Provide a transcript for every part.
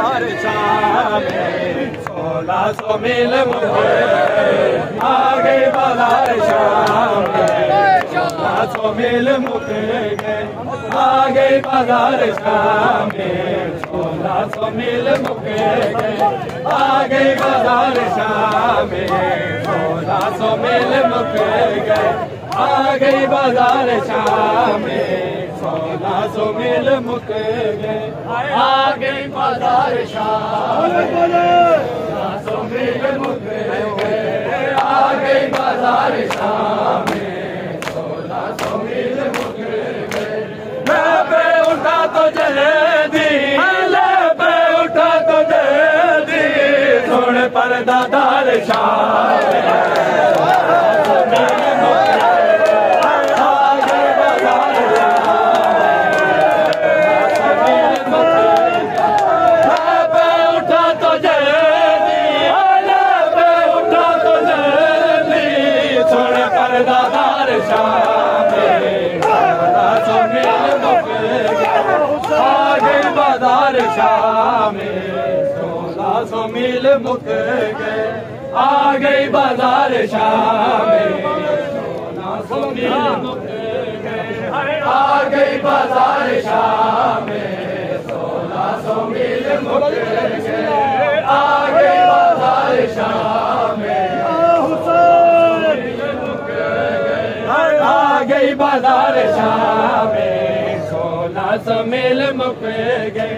बाजार शाम में 1600 मील मुके आ गई बाजार शाम में 1600 मील मुके गए आ गई बाजार शाम में 1600 मील मुके गए आ गई बाजार शाम में 1600 मील मुके गए आ गई बाजार शाम में 1600 मील मुक गए आ गई बाजार शाम में 1600 मील मुक गए आ गई बाजार शाम में 1600 मील मुक गए मैं पे उठा तो जल्दी ले पे उठा तो जल्दी सुन पर्दादार शाम शाम में 1600 मील मुक गए आ गई बाजार शाम में 1600 मील मुक गए आ गई बाजार शाम में 1600 मील मुक गए आ गई बाजार शाम में आ गई बाजार शाम में 1600 मील मुक गए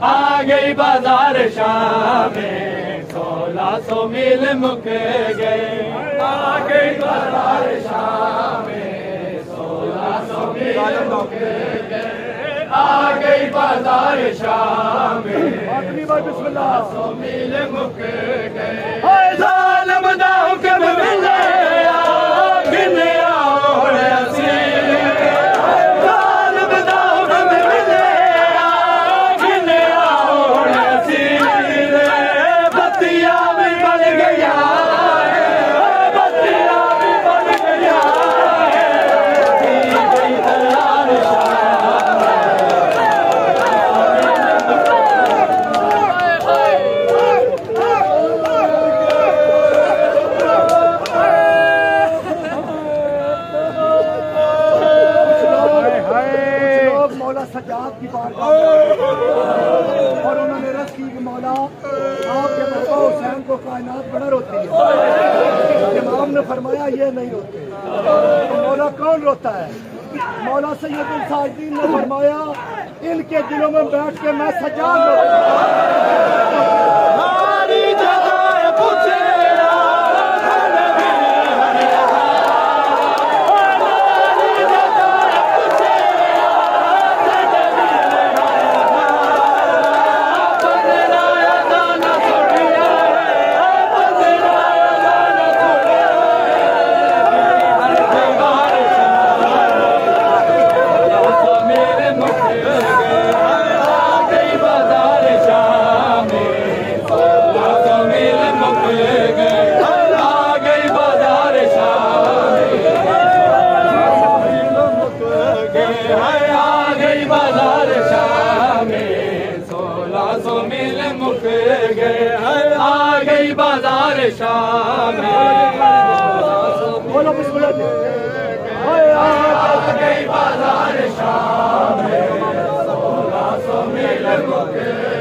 आ गई बाजार शाम में 1600 मील मुक गए आ गई बाजार शाम में 1600 मील मुक गए आ गई बाजार शाम में 1600 मील मुक गए जालिम दा हुक्म मिले सजाद की बात और उन्होंने रस की मौला आपके बाबा हुसैन को कायनात बड़ा रोती है। इमाम ने फरमाया ये नहीं रोते तो मौला कौन रोता है? मौला सैयद साजिद ने फरमाया इनके दिलों में बैठ के मैं सजाद रोता शाम बोलो बिस्मिल्लाह आ गई बाजार शाम में 1600 मील मुक